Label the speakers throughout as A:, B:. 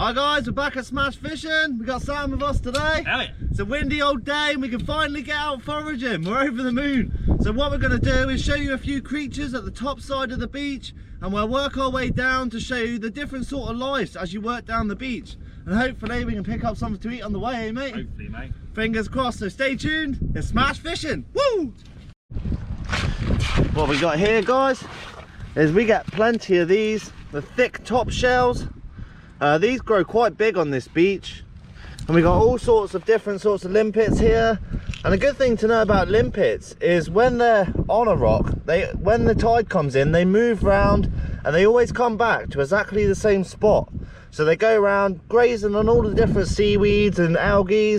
A: Hi guys, we're back at Smash Fishing. We got Sam with us today.
B: Hell yeah.
A: It's a windy old day and we can finally get out foraging. We're over the moon. So what we're going to do is show you a few creatures at the top side of the beach, and we'll work our way down to show you the different sort of lives as you work down the beach. And hopefully we can pick up something to eat on the way, eh, mate?
B: Hopefully, mate.
A: Fingers crossed, so stay tuned. It's Smash Fishing. Woo! What we got here, guys, is we get plenty of these, the thick top shells. These grow quite big on this beach, and we got all sorts of different sorts of limpets here. And a good thing to know about limpets is when they're on a rock, when the tide comes in, they move round and they always come back to exactly the same spot. So they go around grazing on all the different seaweeds and algae,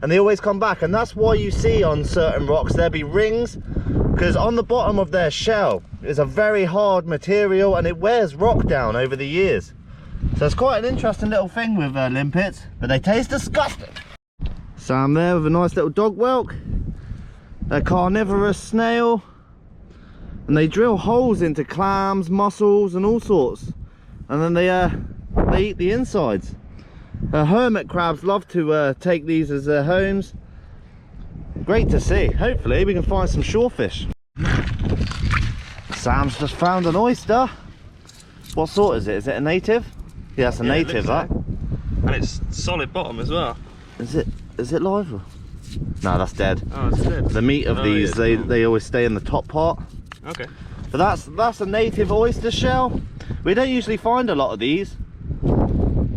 A: and they always come back. And that's why you see on certain rocks there'll be rings, because on the bottom of their shell is a very hard material and it wears rock down over the years. So it's quite an interesting little thing with limpets, but they taste disgusting. Sam there with a nice little dog whelk, a carnivorous snail, and they drill holes into clams, mussels and all sorts, and then they eat the insides. Hermit crabs love to take these as their homes. Great to see. Hopefully we can find some shorefish. Sam's just found an oyster. What sort is it? Is it a native? Yeah, it's a native, that.
B: And it's solid bottom as well.
A: Is it live? No, that's dead.
B: Oh, it's dead.
A: The meat of these, yeah, they always stay in the top part.
B: Okay.
A: But that's a native oyster shell. We don't usually find a lot of these.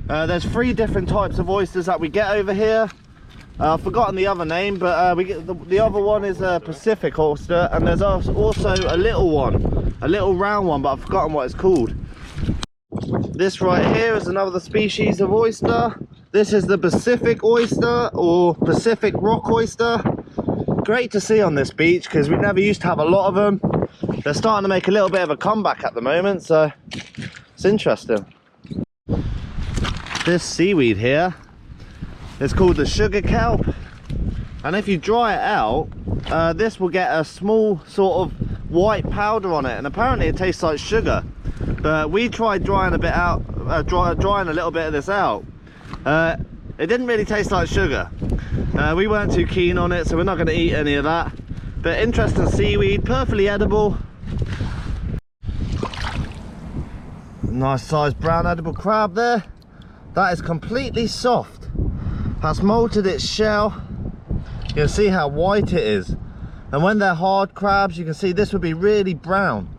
A: There's 3 different types of oysters that we get over here. I've forgotten the other name, but we get the other one is a Pacific oyster, and there's also a little one, a little round one, but I've forgotten what it's called. This right here is another species of oyster. This is the Pacific oyster, or Pacific rock oyster. Great to see on this beach because we never used to have a lot of them. They're starting to make a little bit of a comeback at the moment, so it's interesting. This seaweed here is called the sugar kelp, and if you dry it out, this will get a small sort of white powder on it, and apparently it tastes like sugar. But we tried drying a bit out, drying a little bit of this out. It didn't really taste like sugar. We weren't too keen on it, so we're not going to eat any of that. But interesting seaweed, perfectly edible. Nice sized brown edible crab there. That is completely soft. Has molted its shell. You can see how white it is. And when they're hard crabs, you can see this would be really brown.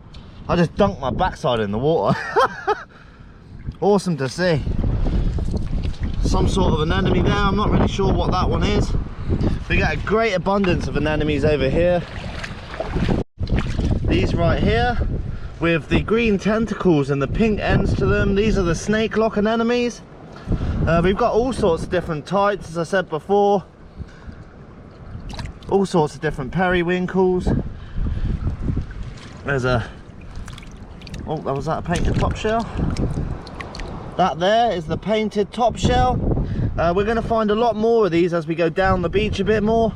A: I just dunked my backside in the water. Awesome to see. Some sort of anemone there. I'm not really sure what that one is. We get a great abundance of anemones over here. These right here with the green tentacles and the pink ends to them, these are the snake lock anemones. We've got all sorts of different types, as I said before. All sorts of different periwinkles. There's a... oh, was that a painted top shell? That there is the painted top shell. We're going to find a lot more of these as we go down the beach a bit more.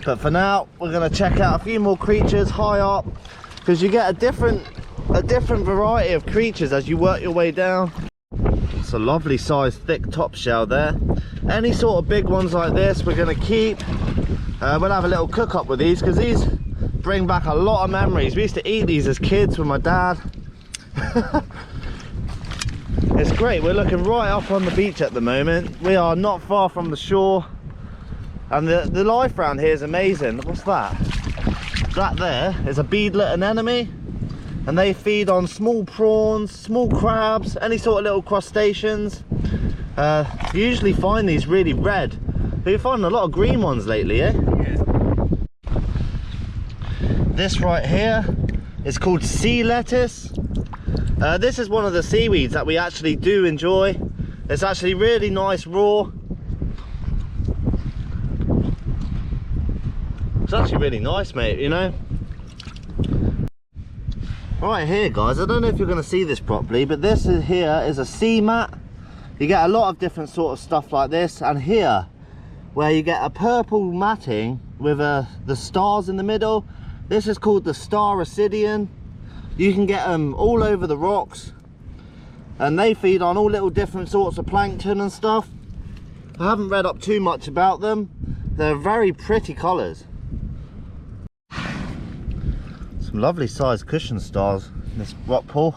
A: But for now, we're going to check out a few more creatures high up, because you get a different variety of creatures as you work your way down. It's a lovely sized thick top shell there. Any sort of big ones like this we're going to keep. We'll have a little cook up with these, because these bring back a lot of memories. We used to eat these as kids with my dad. It's great. We're looking right up on the beach at the moment. We are not far from the shore, and the life around here is amazing. What's that? That there is a beadlet anemone, and they feed on small prawns, small crabs, any sort of little crustaceans. You usually find these really red, but you're finding a lot of green ones lately, eh?
B: Yeah.
A: This right here is called sea lettuce. This is one of the seaweeds that we actually do enjoy. It's actually really nice raw. It's actually really nice, mate, you know. Right here, guys, I don't know if you're going to see this properly, but this here is a sea mat. You get a lot of different sort of stuff like this, and here where you get a purple matting with the stars in the middle, this is called the star Ascidian. You can get them all over the rocks. and they feed on all little different sorts of plankton and stuff. I haven't read up too much about them. They're very pretty colours. Some lovely sized cushion stars in this rock pool.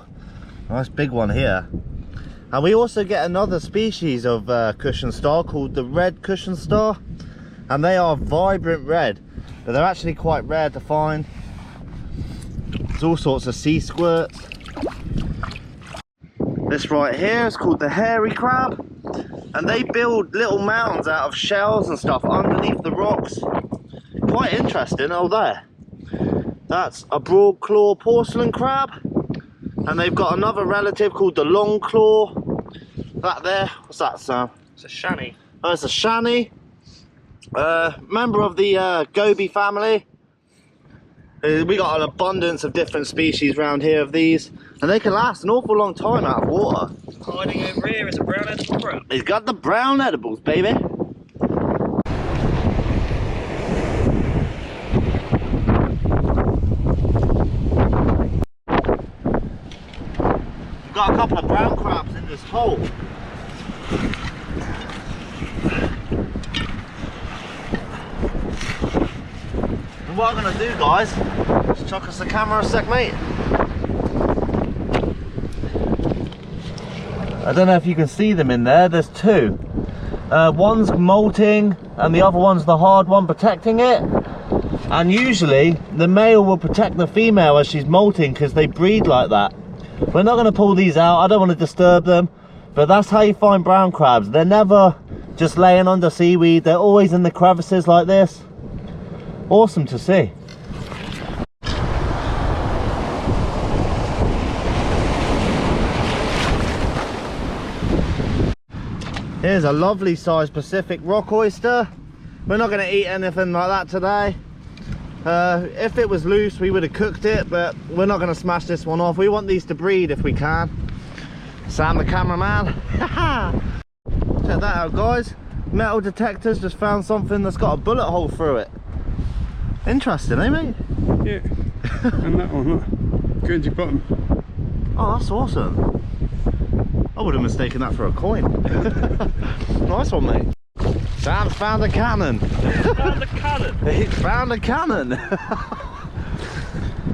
A: Nice big one here. And we also get another species of cushion star called the red cushion star, and they are vibrant red, but they're actually quite rare to find. There's all sorts of sea squirts. This right here is called the hairy crab, and they build little mounds out of shells and stuff underneath the rocks. Quite interesting. Oh, there, that's a broad claw porcelain crab, and they've got another relative called the long claw. That there, what's that, Sam?
B: It's a shanny.
A: Oh, it's a shanny. Member of the goby family. We got an abundance of different species around here of these, and they can last an awful long time out of water.
B: Hiding over here is a brown edible crab.
A: He's got the brown edibles, baby. We've got a couple of brown crabs in this hole. And what I'm going to do, guys, is chuck us the camera a sec, mate. I don't know if you can see them in there. There's two. One's molting and the other one's the hard one protecting it. And usually the male will protect the female as she's molting because they breed like that. We're not going to pull these out. I don't want to disturb them. But that's how you find brown crabs. They're never just laying under seaweed. They're always in the crevices like this. Awesome to see. Here's a lovely sized Pacific rock oyster. We're not going to eat anything like that today. If it was loose we would have cooked it, but we're not going to smash this one off. We want these to breed if we can. Sam the cameraman. Check that out, guys. Metal detectors just found something that's got a bullet hole through it. Interesting, eh, mate?
C: Yeah. And that one, look. Guernsey bottom.
A: Oh, that's awesome. I would have mistaken that for a coin. Nice one, mate. Sam's found a cannon.
B: Found a cannon.
A: He found a cannon.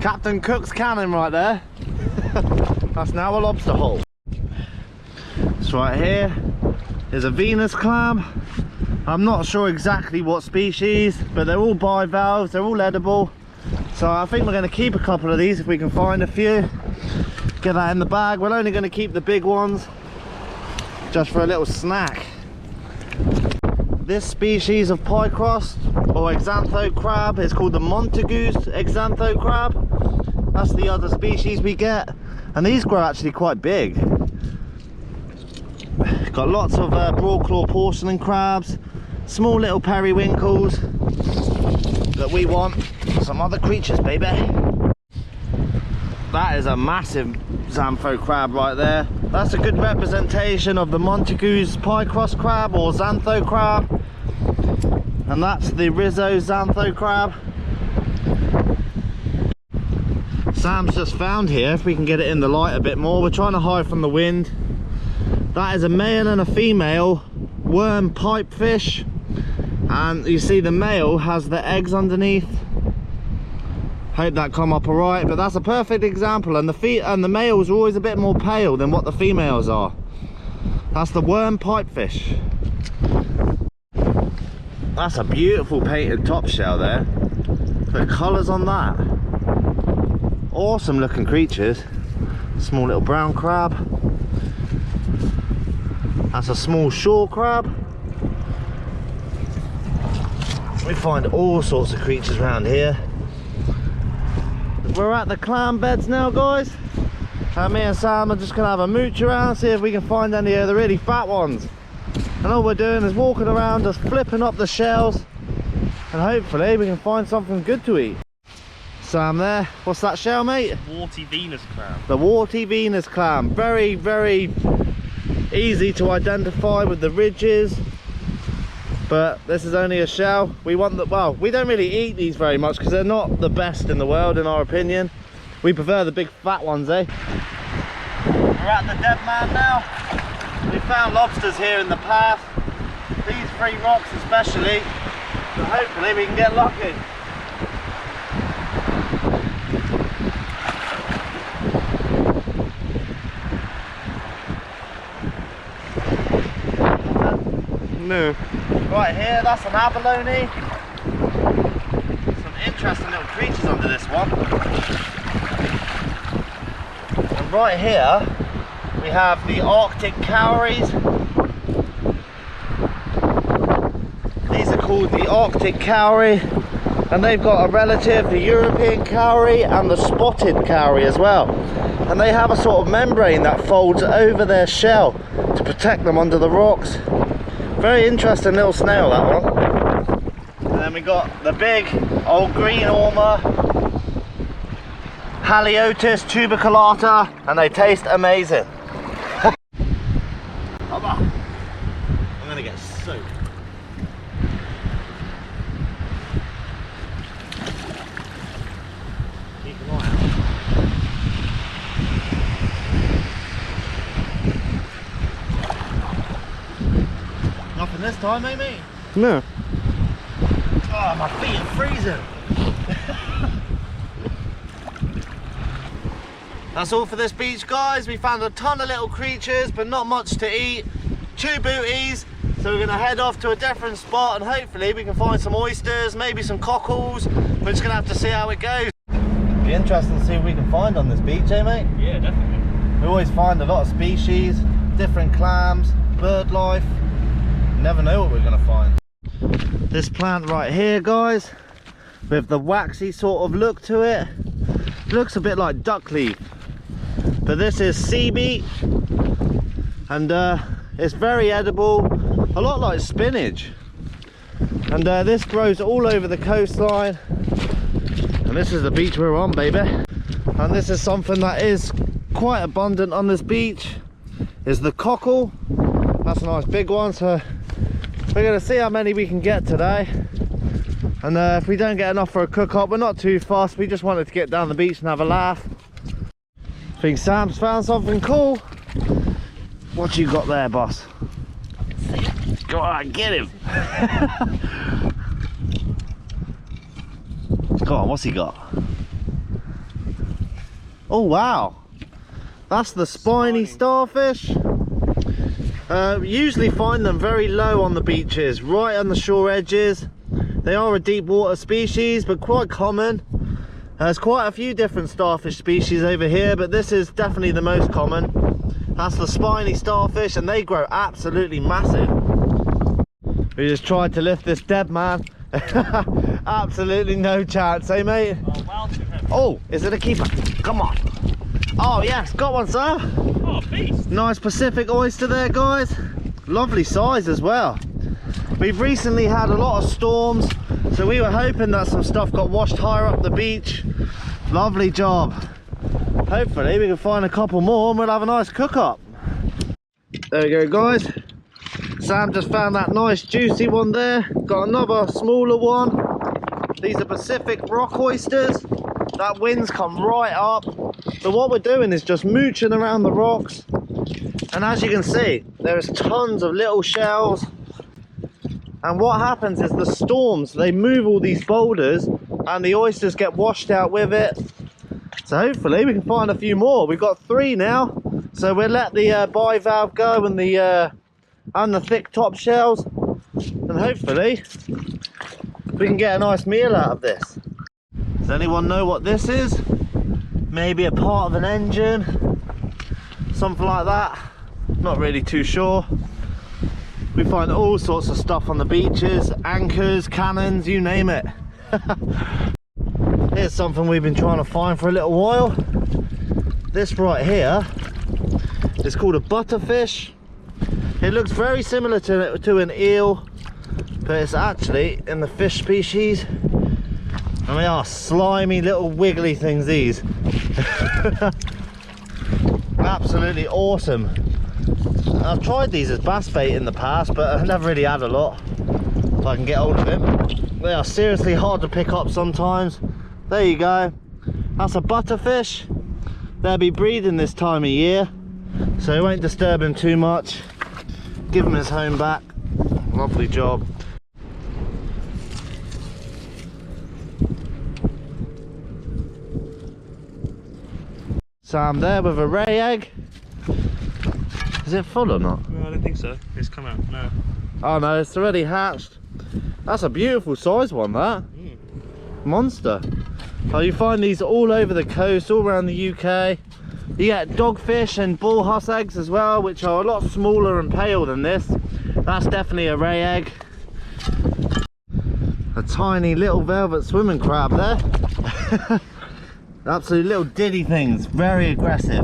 A: Captain Cook's cannon right there. That's now a lobster hole. This right here is a Venus clam. I'm not sure exactly what species, but they're all bivalves, they're all edible. So I think we're going to keep a couple of these if we can find a few. Get that in the bag. We're only going to keep the big ones just for a little snack. This species of pie crust or exantho crab is called the Montagues exantho crab. That's the other species we get, and these grow actually quite big. Got lots of broad claw porcelain crabs, small little periwinkles that we want. Some other creatures, baby. That is a massive xantho crab right there. That's a good representation of the Montagues pie crust crab or xantho crab. And that's the Rizzo xantho crab. Sam's just found here, if we can get it in the light a bit more. We're trying to hide from the wind. That is a male and a female worm pipefish. And you see the male has the eggs underneath. Hope that come up alright, but that's a perfect example, and the males are always a bit more pale than what the females are. That's the worm pipefish. That's a beautiful painted top shell there. The colours on that. Awesome looking creatures. Small little brown crab. That's a small shore crab. We find all sorts of creatures around here. We're at the clam beds now, guys. Me and Sam are just gonna have a mooch around, see if we can find any of the really fat ones. And all we're doing is walking around, just flipping up the shells, and hopefully we can find something good to eat. Sam there, what's that shell, mate?
B: Warty Venus clam.
A: The warty Venus clam. Very, very easy to identify with the ridges. But this is only a shell. We want the, well, we don't really eat these very much because they're not the best in the world in our opinion. We prefer the big fat ones, eh? We're at the dead man now. We found lobsters here in the path. These 3 rocks especially. So hopefully we can get lucky.
C: No.
A: Right here, that's an abalone. Some interesting little creatures under this one. And right here, we have the Arctic calories. These are called the Arctic calorie, and they've got a relative, the European calorie and the spotted calorie as well. And they have a sort of membrane that folds over their shell to protect them under the rocks. Very interesting little snail, that one. And then we got the big old green ormer, Haliotis tuberculata, and they taste amazing. I'm gonna get soaked. Keep an eye out. Nothing this time, eh, mate?
C: No.
A: Oh, my feet are freezing. That's all for this beach, guys. We found a ton of little creatures, but not much to eat. 2 booties. So we're gonna head off to a different spot and hopefully we can find some oysters, maybe some cockles. We're just gonna have to see how it goes. Be interesting to see what we can find on this beach, eh, mate?
B: Yeah, definitely.
A: We always find a lot of species, different clams, bird life. You never know what we're gonna find. This plant right here, guys, with the waxy sort of look to it, looks a bit like duck leaf. But this is sea beet, and it's very edible, a lot like spinach. And this grows all over the coastline. And this is the beach we're on, baby. And this is something that is quite abundant on this beach, is the cockle. That's a nice big one, so we're going to see how many we can get today. And if we don't get enough for a cook-up, we're not too fast. We just wanted to get down the beach and have a laugh. I think Sam's found something cool. What you got there, boss? Go on, get him. Go on, what's he got? Oh, wow. That's the spiny starfish. Usually find them very low on the beaches, right on the shore edges. They are a deep water species, but quite common. There's quite a few different starfish species over here, but this is definitely the most common. That's the spiny starfish, and they grow absolutely massive. We just tried to lift this dead man. Absolutely no chance, eh, mate?
B: Oh, wow, too heavy.
A: Oh, is it a keeper? Come on. Oh, yes, got one, sir.
B: Oh, beast.
A: Nice Pacific oyster there, guys. Lovely size as well. We've recently had a lot of storms, so we were hoping that some stuff got washed higher up the beach. Lovely job. Hopefully we can find a couple more and we'll have a nice cook-up. There we go, guys. Sam just found that nice juicy one there. Got another smaller one. These are Pacific rock oysters. That wind's come right up. So what we're doing is just mooching around the rocks. And as you can see, there's tons of little shells. And what happens is the storms, they move all these boulders and the oysters get washed out with it. So hopefully we can find a few more. We've got 3 now. So we'll let the bivalve go and the thick top shells. And hopefully we can get a nice meal out of this. Does anyone know what this is? Maybe a part of an engine, something like that. Not really too sure. We find all sorts of stuff on the beaches, anchors, cannons, you name it. Here's something we've been trying to find for a little while. This right here is called a butterfish. It looks very similar to an eel, but it's actually in the fish species. And they are slimy little wiggly things, these. Absolutely awesome. I've tried these as bass bait in the past, but I've never really had a lot. If I can get hold of them. They are seriously hard to pick up sometimes. There you go. That's a butterfish. They'll be breeding this time of year. so we won't disturb him too much. Give him his home back. Lovely job. So I'm there with a ray egg. Is it full or not?
B: No, I don't think so. It's come out, no.
A: Oh no, it's already hatched. That's a beautiful size one, that. Monster. Oh, you find these all over the coast, all around the UK. You get dogfish and bullhuss eggs as well, which are a lot smaller and pale than this. That's definitely a ray egg. A tiny little velvet swimming crab there. Absolute little diddy things, very aggressive.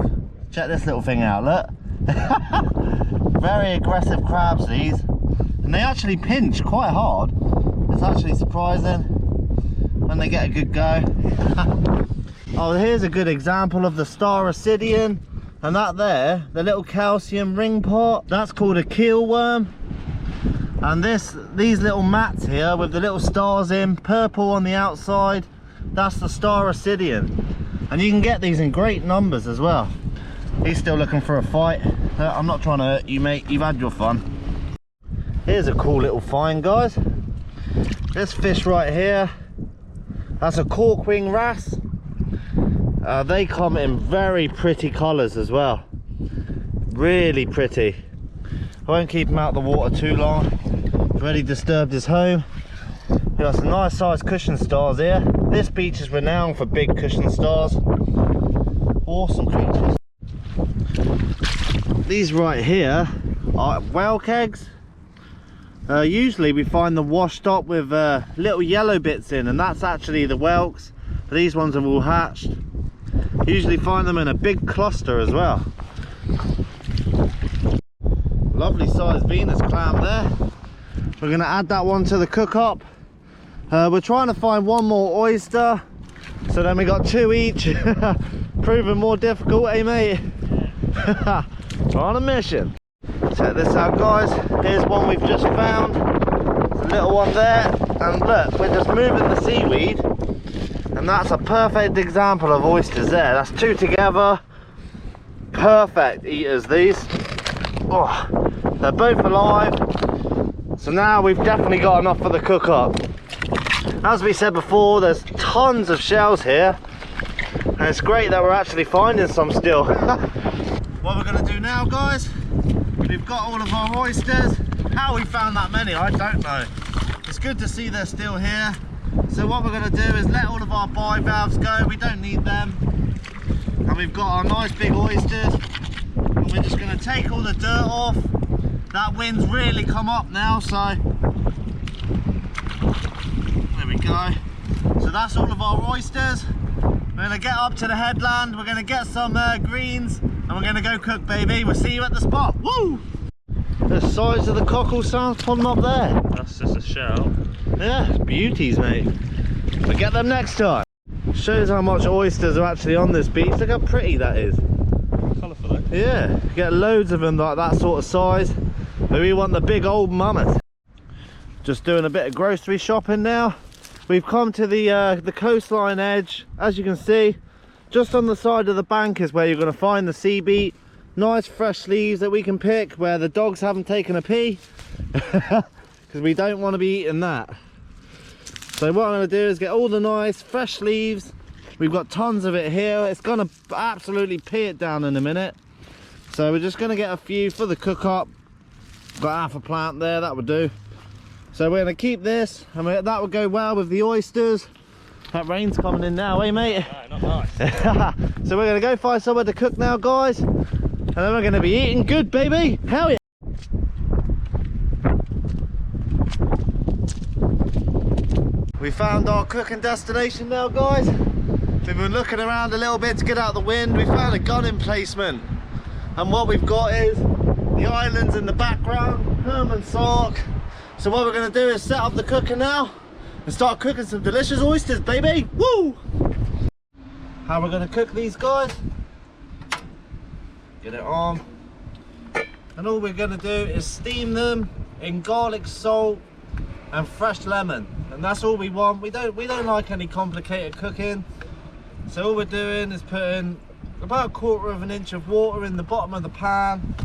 A: Check this little thing out, look. Very aggressive crabs, these. And they actually pinch quite hard. It's actually surprising when they get a good go. Oh, here's a good example of the star Ascidian. And that there, the little calcium ring pot, that's called a keel worm. And these little mats here with the little stars in, purple on the outside, that's the star Ascidian. And you can get these in great numbers as well. He's still looking for a fight. I'm not trying to hurt you, mate. You've had your fun. Here's a cool little find, guys. This fish right here, that's a cork wing wrasse. They come in very pretty colours as well. Really pretty. I won't keep him out of the water too long. Already disturbed his home. We've got some nice sized cushion stars here. This beach is renowned for big cushion stars. Awesome creatures. These right here are whale kegs. Usually we find them washed up with little yellow bits in, and that's actually the whelks. But these ones are all hatched. Usually find them in a big cluster as well. Lovely sized Venus clam there. We're going to add that one to the cook up. We're trying to find one more oyster, so then we got 2 each. Proving more difficult, eh mate? We're on a mission. Check this out, guys. Here's one we've just found. There's a little one there, and look, we're just moving the seaweed, and that's a perfect example of oysters there. That's 2 together. Perfect eaters, these. Oh, they're both alive. So now we've definitely got enough for the cook up. As we said before, there's tons of shells here, and it's great that we're actually finding some still. What we're going to do now, guys, we've got all of our oysters. How we found that many, I don't know. It's good to see they're still here. So what we're going to do is let all of our bivalves go. We don't need them. And we've got our nice big oysters. And we're just going to take all the dirt off. That wind's really come up now, so there we go. So that's all of our oysters. We're going to get up to the headland. We're going to get some greens, and we're going to go cook, baby. We'll see you at the spot. Woo! The size of the cockle sounds pulling up there.
B: That's just a shell.
A: Yeah, beauties, mate. We'll get them next time. Shows how much oysters are actually on this beach. Look how pretty that is.
B: Colourful, eh?
A: Yeah, you get loads of them like that sort of size. But we want the big old mammoth. Just doing a bit of grocery shopping now. We've come to the coastline edge. As you can see, just on the side of the bank is where you're going to find the sea beet. Nice fresh leaves that we can pick where the dogs haven't taken a pee. Because we don't want to be eating that. So what I'm going to do is get all the nice fresh leaves. We've got tons of it here. It's going to absolutely pee it down in a minute. So we're just going to get a few for the cook up. Got half a plant there, that would do. So we're going to keep this, and that would go well with the oysters. That rain's coming in now, eh mate?
B: No, not nice.
A: So we're going to go find somewhere to cook now, guys. And then we're going to be eating good, baby. Hell yeah. We found our cooking destination now, guys. We've been looking around a little bit to get out the wind. We found a gun emplacement. And what we've got is the islands in the background, Herman Sark. So what we're going to do is set up the cooker now and start cooking some delicious oysters, baby. Woo! How we're going to cook these, guys? Get it on. And all we're going to do is steam them in garlic salt and fresh lemon. And that's all we want. We don't like any complicated cooking. So all we're doing is putting about 1/4 of an inch of water in the bottom of the pan.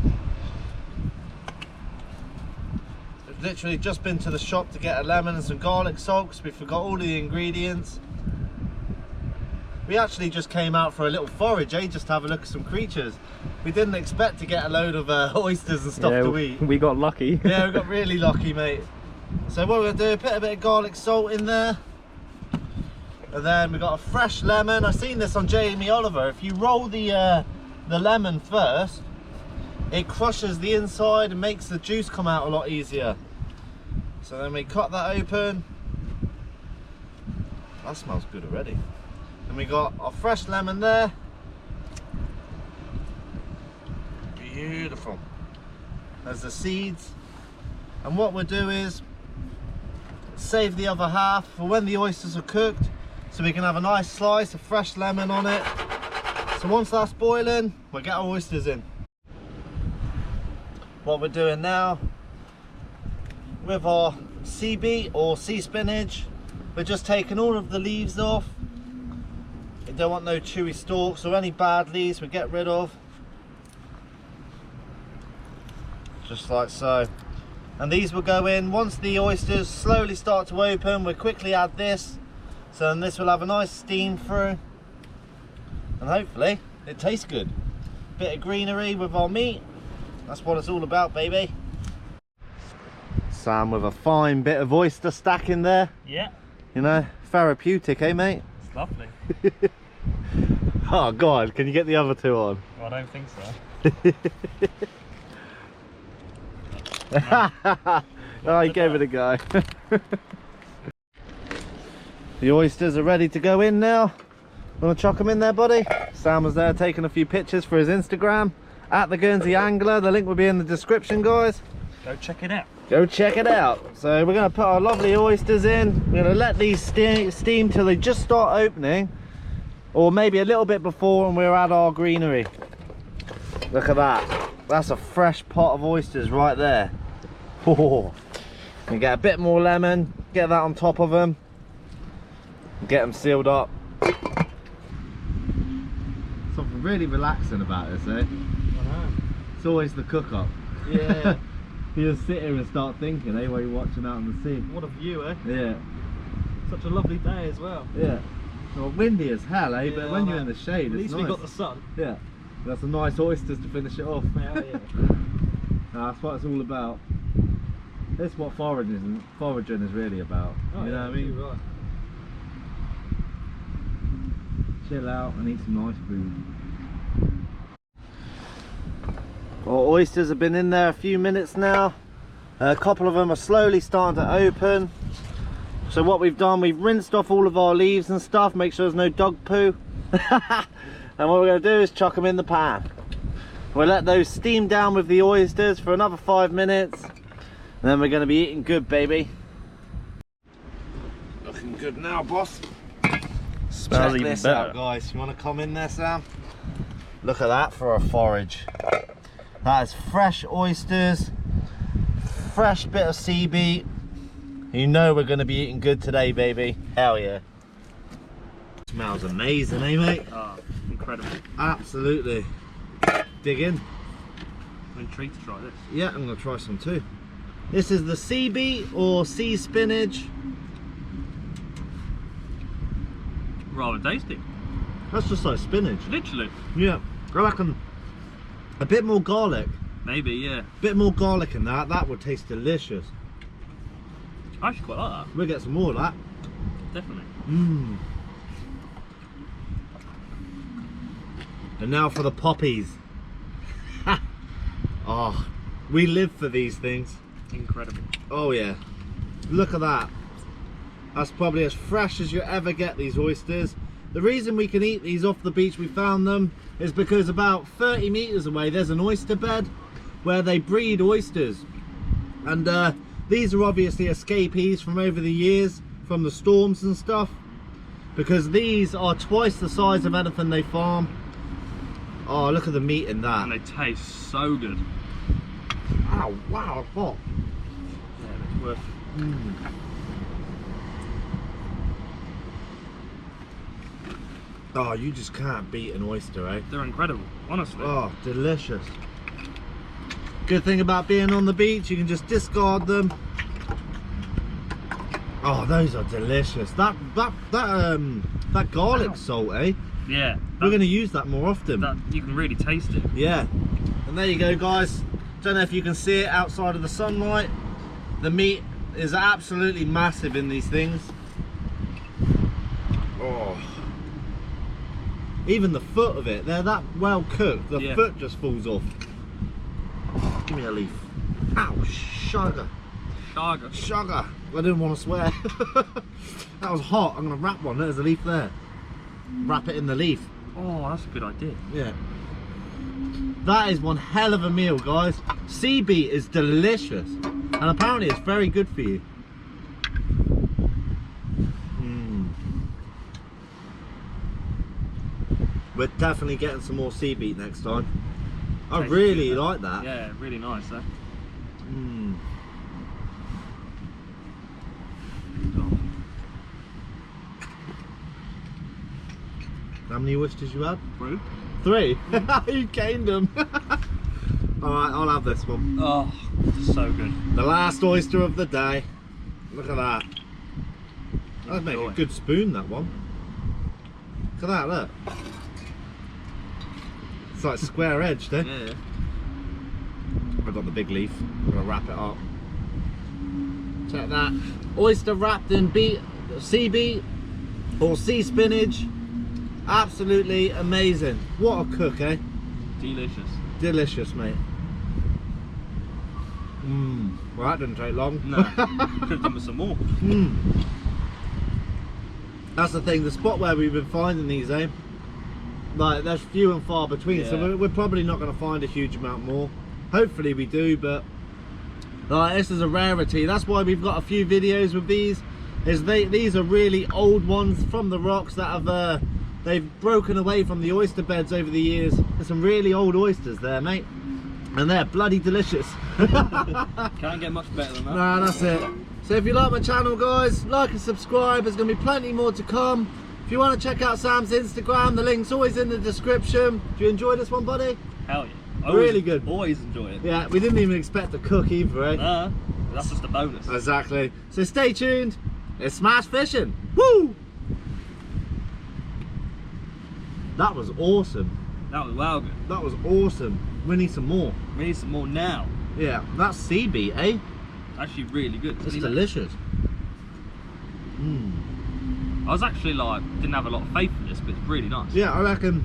A: We've literally just been to the shop to get a lemon and some garlic salt because we forgot all the ingredients. We actually just came out for a little forage, just to have a look at some creatures. We didn't expect to get a load of oysters and stuff to eat.
B: We got lucky.
A: Yeah, we got really lucky, mate. So what we're gonna do, put a bit of garlic salt in there. And then we got a fresh lemon. I've seen this on Jamie Oliver. If you roll the lemon first, it crushes the inside and makes the juice come out a lot easier. So then we cut that open. That smells good already. And we got our fresh lemon there. Beautiful. There's the seeds. And what we'll do is save the other half for when the oysters are cooked, so we can have a nice slice of fresh lemon on it. So once that's boiling, we'll get our oysters in. What we're doing now with our sea beet or sea spinach, we're just taking all of the leaves off. We don't want no chewy stalks or any bad leaves we get rid of. Just like so. And these will go in once the oysters slowly start to open. We'll quickly add this, so then this will have a nice steam through, and hopefully it tastes good. Bit of greenery with our meat, that's what it's all about, baby. Sam with a fine bit of oyster stack in there.
B: Yeah.
A: You know, therapeutic, eh mate?
B: It's lovely.
A: Oh god, can you get the other two on?
B: Well, I don't think so.
A: Oh, he gave it a go. The oysters are ready to go in now. Want to chuck them in there, buddy? Sam was there taking a few pictures for his Instagram at the Guernsey Angler. The link will be in the description, guys.
B: Go check it out.
A: Go check it out. So we're going to put our lovely oysters in. We're going to let these steam till they just start opening, or maybe a little bit before, and we'll add our greenery. Look at that. That's a fresh pot of oysters right there. Oh. And get a bit more lemon, get that on top of them, get them sealed up. Something really relaxing about this, eh?
B: I know.
A: It's always the cook-up.
B: Yeah.
A: You just sit here and start thinking, eh, while you're watching out on the sea.
B: What a view, eh?
A: Yeah.
B: Such a lovely day as well.
A: Yeah. Well, windy as hell, eh?
B: Yeah,
A: but when you're in the shade,
B: at
A: it's
B: least
A: nice.
B: we got the sun.
A: Yeah. That's some nice oysters to finish it off.
B: Yeah, yeah.
A: That's what it's all about. That's what foraging is really about.
B: Oh,
A: you know
B: yeah,
A: what I mean?
B: you're right.
A: Chill out and eat some nice food. Our oysters have been in there a few minutes now. A couple of them are slowly starting to open. So what we've done, we've rinsed off all of our leaves and stuff, make sure there's no dog poo. And what we're going to do is chuck them in the pan. We'll let those steam down with the oysters for another 5 minutes, and then we're going to be eating good, baby. Looking good now, boss.
B: Smells
A: Check
B: even
A: this
B: better.
A: out, guys. You want to come in there, Sam? Look at that for a forage. That is fresh oysters, fresh bit of sea beet. You know we're going to be eating good today, baby. Hell yeah. Smells amazing, eh, mate?
B: Oh, incredible.
A: Absolutely. Dig in.
B: I'm intrigued to try this.
A: Yeah, I'm going to try some too. This is the sea beet or sea spinach.
B: Rather tasty.
A: That's just like spinach.
B: Literally.
A: Yeah, I reckon a bit more garlic.
B: Maybe, yeah.
A: A bit more garlic in that would taste delicious.
B: I actually quite like that.
A: We'll get some more of that.
B: Definitely.
A: Mmm. And now for the poppies. Ha! Oh, we live for these things.
B: Incredible.
A: Oh yeah. Look at that. That's probably as fresh as you ever get these oysters. The reason we can eat these off the beach we found them is because about 30 meters away there's an oyster bed where they breed oysters. And these are obviously escapees from over the years, from the storms and stuff, because these are twice the size of anything they farm. Oh, look at the meat in that.
B: And they taste so good.
A: Oh wow, hot.
B: Yeah, it's worth it.
A: Oh, you just can't beat an oyster, eh?
B: They're incredible, honestly.
A: Oh, delicious. Good thing about being on the beach, you can just discard them. Oh, those are delicious. That garlic salt, eh?
B: Yeah.
A: We're going to use that more often.
B: That you can really taste it.
A: Yeah. And there you go, guys. Don't know if you can see it outside of the sunlight. The meat is absolutely massive in these things. Oh. Even the foot of it, they're that well cooked, the foot just falls off. Give me a leaf. Ow, sugar. Sugar. I didn't want to swear. That was hot. I'm going to wrap one. There's a leaf there. Wrap it in the leaf.
B: Oh, that's a good idea.
A: Yeah. That is one hell of a meal, guys. Sea beet is delicious. And apparently it's very good for you. We're definitely getting some more sea beet next time. I really like that.
B: Yeah, really nice, eh?
A: How many oysters you had?
B: 3.
A: 3? You gained them. Alright, I'll have this one.
B: Oh, so good.
A: The last oyster of the day. Look at that. That'd make a good spoon, that one. Look at that, look. It's like square edged, eh?
B: Yeah.
A: I've got the big leaf. I'm gonna wrap it up. Check that. Oyster wrapped in sea beet or sea spinach. Absolutely amazing. What a cook, eh?
B: Delicious.
A: Delicious, mate. Well, that didn't take long.
B: No. Could have done with some more.
A: That's the thing, the spot where we've been finding these, eh? Like, there's few and far between, so we're probably not going to find a huge amount more. Hopefully we do, but like, this is a rarity. That's why we've got a few videos with these. These are really old ones from the rocks that have they've broken away from the oyster beds over the years. There's some really old oysters there, mate, and they're bloody delicious.
B: Can't get much better than that.
A: Nah, that's it. So if you like my channel, guys, like and subscribe. There's going to be plenty more to come. If you want to check out Sam's Instagram, the link's always in the description. Do you enjoy this one, buddy?
B: Hell yeah.
A: Really good.
B: Always enjoy it.
A: Yeah, we didn't even expect to cook either, eh?
B: Nah, that's just a bonus.
A: Exactly. So stay tuned. It's Smash Fishing. Woo! That was awesome.
B: That was wow good.
A: That was awesome. We need some more.
B: We need some more now.
A: Yeah, that's sea beet, eh?
B: Actually really good.
A: It's delicious.
B: I was actually like, didn't have a lot of faith in this, but it's really nice.
A: Yeah, I reckon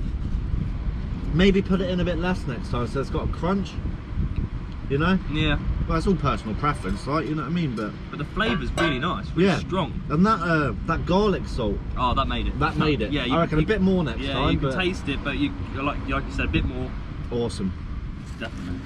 A: maybe put it in a bit less next time so it's got a crunch, you know?
B: Yeah.
A: Well, it's all personal preference, right? You know what I mean? But
B: the flavour's really nice, really strong.
A: And that garlic salt.
B: Oh, that made it.
A: That made it.
B: Yeah,
A: I reckon a bit more next time.
B: Yeah, you can taste it, but like you said, a bit more.
A: Awesome.
B: Definitely.